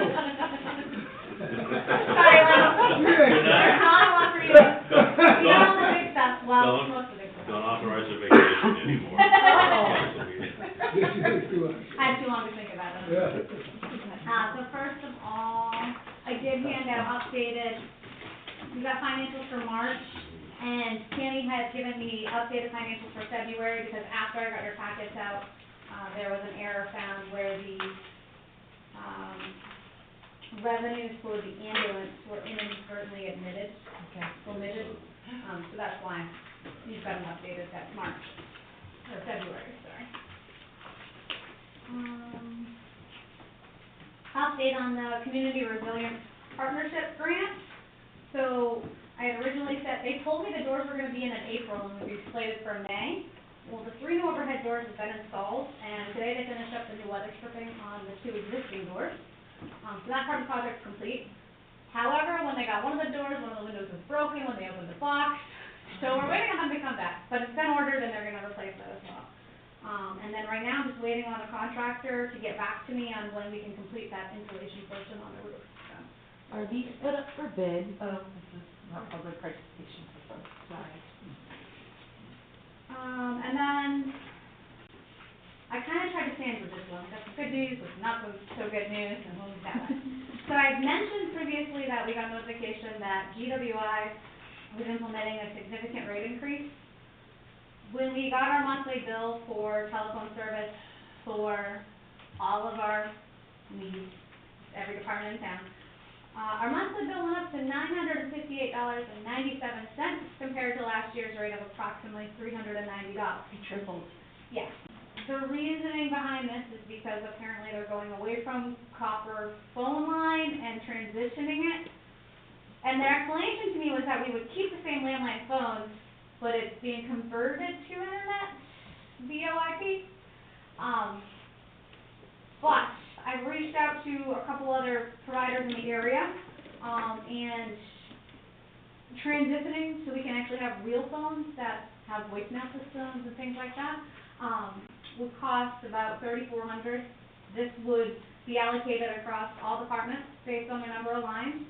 Sorry, like, there's not a lot for you, you know, all the big stuff, well, Don't- most of the big stuff. Don't authorize a vacation anymore. I had too long to think about it. Yeah. So first of all, I did hand out updated, we got financials for March, and Tammy had given me updated financials for February, because after I got your packets out, there was an error found where the, revenues for the ambulance were inadvertently omitted, so that's why you've got an updated, that's March, or February, sorry. Update on the Community Resilience Partnership grant. So I had originally said, they told me the doors were gonna be in April and would be slated for May. Well, the 3 new overhead doors have been installed, and today they finished up the new weather stripping on the 2 existing doors. So that part of the project's complete. However, when they got one of the doors, one of the windows was broken when they opened the box, so we're waiting on them to come back, but it's been ordered and they're gonna replace that as well. And then right now, I'm just waiting on a contractor to get back to me on when we can complete that insulation portion on the roof, so. Are these put up for bid? Oh, this is not public participation system, sorry. And then, I kinda tried to sandwich this one, got some good news with not so good news, and we'll leave that one. So I mentioned previously that we got notification that GWI was implementing a significant rate increase. When we got our monthly bill for telephone service for all of our needs, every department in town, our monthly bill went up to $958.97 compared to last year's rate of approximately $390. It tripled. Yes. The reasoning behind this is because apparently they're going away from copper phone line and transitioning it. And their explanation to me was that we would keep the same landline phones, but it's being converted to internet VoIP. But I've reached out to a couple other providers in the area, and transitioning so we can actually have real phones that have voicemail systems and things like that, would cost about $3,400. This would be allocated across all departments based on their number of lines.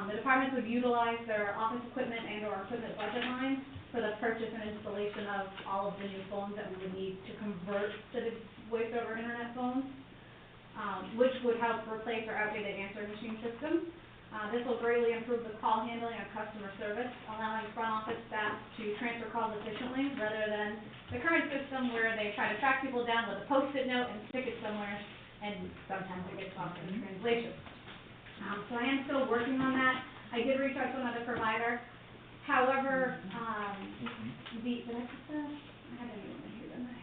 The departments would utilize their office equipment and or equipment budget lines for the purchase and installation of all of the new phones that we would need to convert to the voice over internet phones, which would help replace our outdated answering machine system. This will greatly improve the call handling and customer service, allowing front office staff to transfer calls efficiently rather than the current system where they try to track people down with a Post-it note and stick it somewhere, and sometimes it gets lost in translation. So I am still working on that. I did reach out to another provider. However, did I put this? I had it in here, didn't I?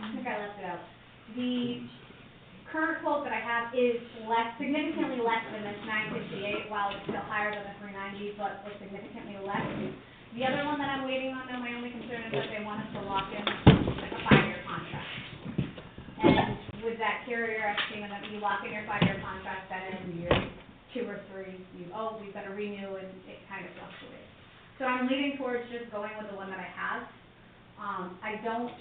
I think I left it out. The current quote that I have is significantly less than this $958, while it's still higher than the $390, but it's significantly less. The other one that I'm waiting on, though, my only concern is that they want us to lock in like a 5-year contract. And with that carrier, I've seen that you lock in your 5-year contract, then in year 2 or 3, we've got to renew, and it kind of fluctuates. So I'm leaning towards just going with the one that I have. I don't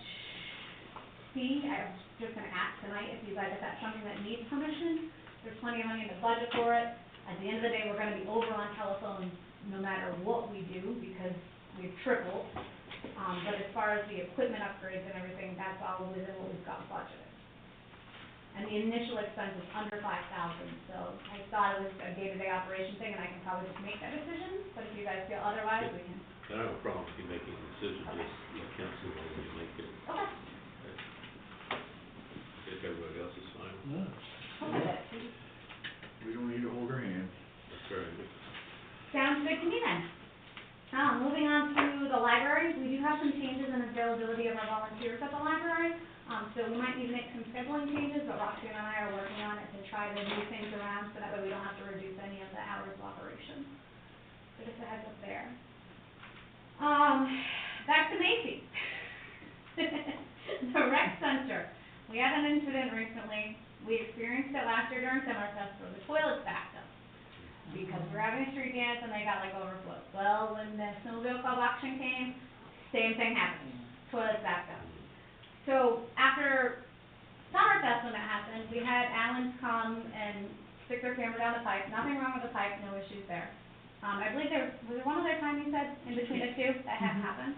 see, I was just gonna ask tonight if you guys, if that's something that needs permission. There's plenty of money in the budget for it. At the end of the day, we're gonna be over on telephone no matter what we do, because we've tripled. But as far as the equipment upgrades and everything, that's all within what we've got budgeted. And the initial expense is under $5,000, so I thought it was a day-to-day operation thing, and I can probably just make that decision, but if you guys feel otherwise, we can. I don't have a problem with you making a decision, just let council know when you make it. Okay. If everybody else is fine. No, Okay. we don't need to hold her hand. That's right. Sounds good to me then. Moving on to the library, we do have some changes in availability of our volunteers at the library. So we might need to make some scheduling changes, but Roxanne and I are working on it to try to move things around so that way we don't have to reduce any of the hours of operation. So just a heads up there. Back to Macy. The rec we had an incident recently, we experienced it last year during Summerfest where the toilets backed up. Because we were having a street dance and they got like overflowed. Well, when the snowmobile club auction came, same thing happened, toilets backed up. So after Summerfest when that happened, we had Allen's come and stick their camera down the pipe, nothing wrong with the pipe, no issues there. I believe was there one other time you said, in between the two, that had happened?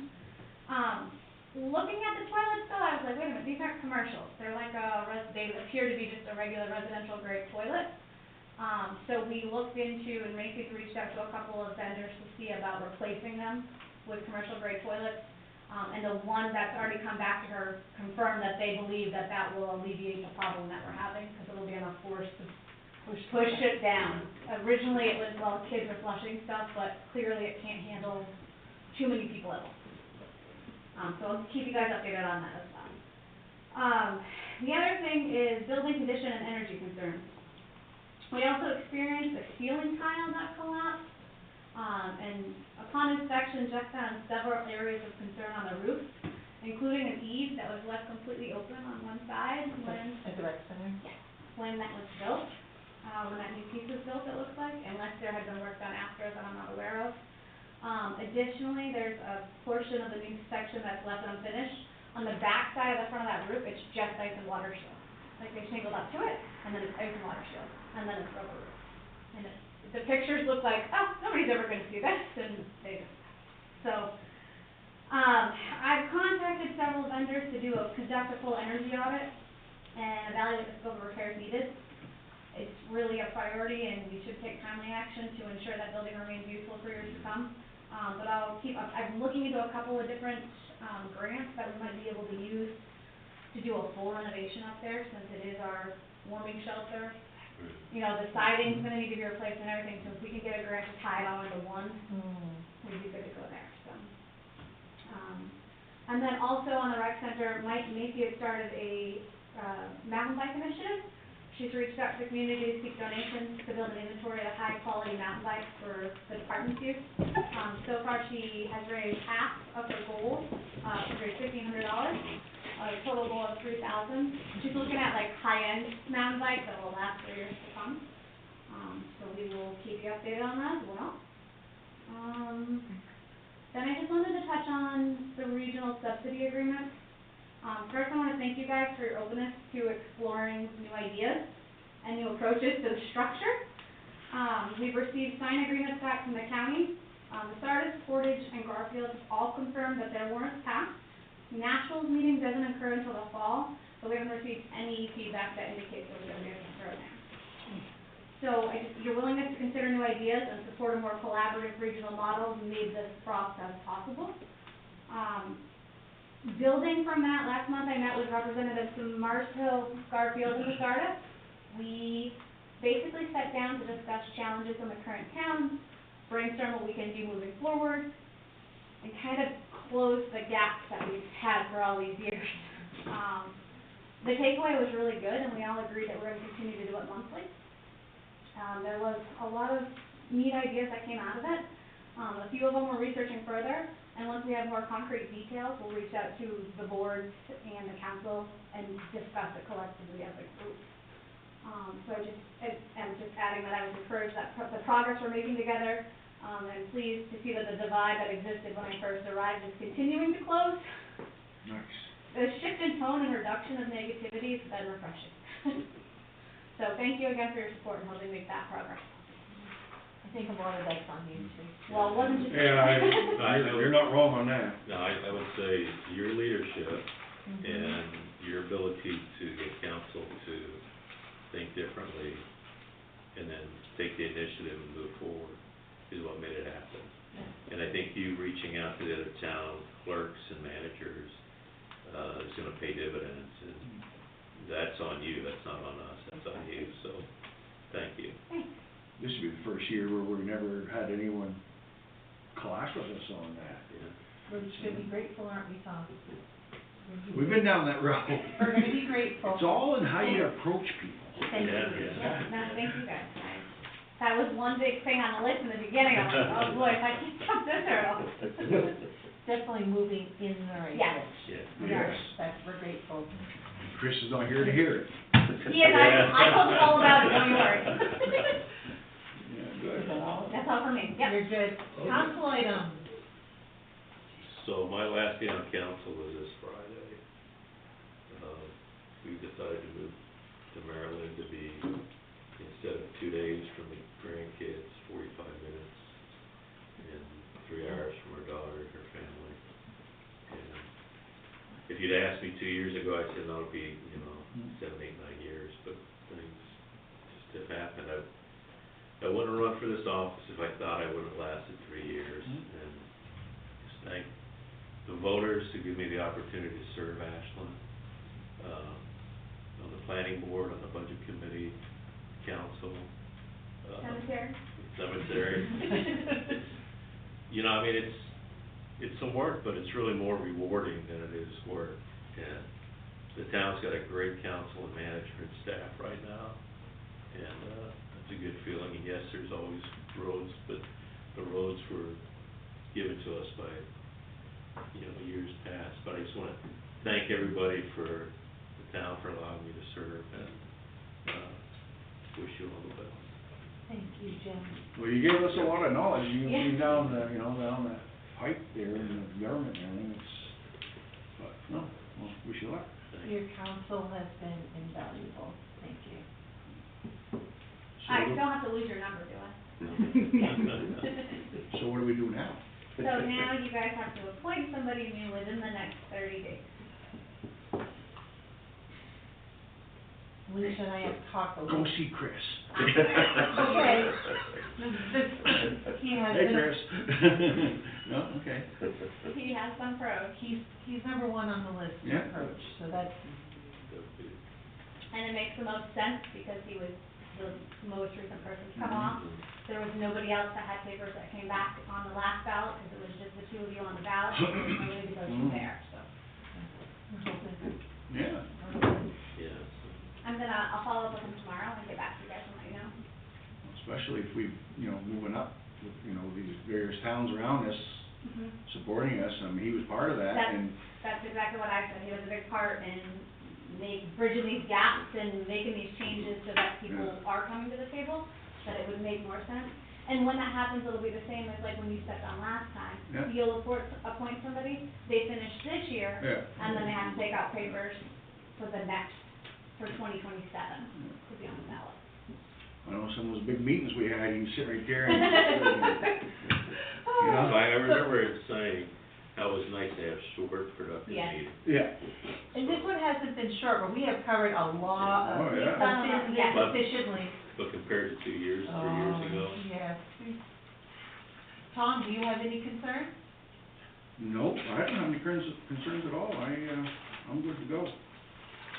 Looking at the toilets though, I was like, wait a minute, these aren't commercials, they're like they appear to be just a regular residential grade toilet. So we looked into, and Macy's reached out to a couple of vendors to see about replacing them with commercial grade toilets. And the one that's already come back to her confirmed that they believe that that will alleviate the problem that we're having, because it'll be enough force to push it down. Originally, it was, well, kids are flushing stuff, but clearly it can't handle too many people at once. So I'll keep you guys updated on that as well. The other thing is building condition and energy concerns. We also experienced a ceiling tile that collapsed, and upon inspection, Jeff found several areas of concern on the roof, including an eave that was left completely open on one side when... At the rec center? Yes, when that was built. When that new piece was built, it looks like, unless there had been work done after that I'm not aware of. Additionally, there's a portion of the new section that's left unfinished. On the back side of the front of that roof, it's just ice and water shield. Like they shingled up to it, and then it's ice and water shield, and then it's rubber roof. And the pictures look like, oh, nobody's ever going to see this, and they just, so, I've contacted several vendors to conduct a full energy audit and evaluate the scope of repairs needed. It's really a priority, and we should take timely action to ensure that building remains useful for years to come. But I'm looking into a couple of different grants that we might be able to use to do a full renovation up there, since it is our warming shelter. You know, the siding's gonna need to be replaced and everything, so if we can get a grant to tie it all into one, we'd be good to go there, so. And then also on the rec center, Macy had started a mountain bike initiative. She's reached out to the community to seek donations to build an inventory of high-quality mountain bikes for the department's use. So far, she has raised half of her goal, she raised $1,500, a total goal of $3,000. She's looking at like high-end mountain bikes that will last for years to come. So we will keep you updated on that as well. Then I just wanted to touch on the regional subsidy agreement. First, I want to thank you guys for your openness to exploring new ideas and new approaches to the structure. We've received signed agreements back from the county. The Sardis, Portage, and Garfield all confirmed that their warrants passed. Nationals meeting doesn't occur until the fall, but we haven't received any feedback that indicates that we're going to be able to occur there. So your willingness to consider new ideas and support a more collaborative regional model made this process possible. Building from that, last month I met with representatives from Mars Hill, Garfield, and the Sardis. We basically sat down to discuss challenges in the current town, brainstorm what we can do moving forward, and kind of close the gaps that we've had for all these years. The takeaway was really good, and we all agreed that we're going to continue to do it monthly. There was a lot of neat ideas that came out of it. A few of them we're researching further, and once we have more concrete details, we'll reach out to the boards and the council and discuss it collectively as a group. So I'm just adding that I was encouraged that the progress we're making together. I'm pleased to see that the divide that existed when I first arrived is continuing to close. Nice. The shift in tone and reduction of negativity has been refreshing. So thank you again for your support in helping make that progress. I think a lot of that's on you too. Well, it wasn't just. Yeah, you're not wrong on that. No, I would say your leadership and your ability to get council to think differently and then take the initiative and move forward is what made it happen. And I think you reaching out to the other town clerks and managers is gonna pay dividends, and that's on you, that's not on us, that's on you, so, thank you. This would be the first year where we've never had anyone clash with us on that. We should be grateful, aren't we, Tom? We've been down that road. We're gonna be grateful. It's all in how you approach people. Thank you. Yeah. No, thank you guys. That was one big thing on the list in the beginning. I'm like, oh boy, if I can't jump this hurdle. definitely moving in the right Yes. direction. Yeah. We are, Yes. we're grateful. Chris is not here to hear it. Yes, I told him all about it, don't you worry. Yeah, good. That's all for me, yep. You're good. Council items. So my last day on council was this Friday. We decided to move to Maryland to be, instead of 2 days from the grandkids, 45 minutes, and 3 hours from our daughter and her family. And if you'd asked me 2 years ago, I said, no, it'll be, 7, 8, 9 years, but things just have happened. I wouldn't run for this office if I thought I wouldn't last it 3 years, and just thank the voters to give me the opportunity to serve Ashland, on the planning board, on the budget committee, council, cemetery. I mean, it's some work, but it's really more rewarding than it is work. And the town's got a great council and management staff right now, and it's a good feeling. And yes, there's always roads, but the roads were given to us by, years past. But I just want to thank everybody for the town for allowing me to serve, and wish you all the best. Thank you, Jim. Well, you gave us a lot of knowledge, you Yeah. see down the, down that pipe there in the government and everything, but, no, well, wish you luck. Your counsel has been invaluable. Thank you. I don't have to lose your number, do I? So what do we do now? So now you guys have to appoint somebody new within the next 30 days. Alicia and I have talked a Go little. see Chris. Okay. He has Hey, been, Chris. No, okay. He has some pros, he's number one on the list to Yeah. approach, so that's, and it makes the most sense because he was the most recent person to come off. There was nobody else that had papers that came back on the last ballot, because it was just the two of you on the ballot, and there was nobody to go to there, so. we're hoping. Yeah. Yeah. I'll follow up with him tomorrow and get back to you guys and let you know. Especially if we, moving up, with, these various towns around us supporting us, I mean, he was part of that, and, That's exactly what I said, he was a big part in bridging these gaps and making these changes so that people are coming to the table, that it would make more sense. And when that happens, it'll be the same as like when you stepped on last time. Yeah. You'll appoint somebody, they finish this year, yeah. and then they have to take out papers for 2027 to be on the ballot. I know some of those big meetings we had, you can sit right there and, I remember it saying how it was nice to have short, productive Yes. meetings. yeah. And this one hasn't been short, but we have covered a lot of, Oh, yeah. business Yeah. efficiently. But compared to 2 years, 3 years ago, Yes. Tom, do you have any concern? Nope, I don't have any concerns at all, I'm good to go.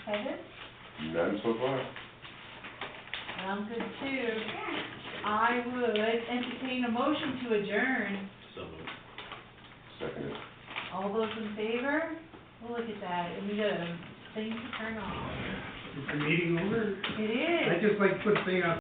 Evan? None so far. I'm good too. I would entertain a motion to adjourn. some of Second. All those in favor? Oh, look at that, and we got a thing to turn on. Is the meeting over? It is. I'd just like to put a thing out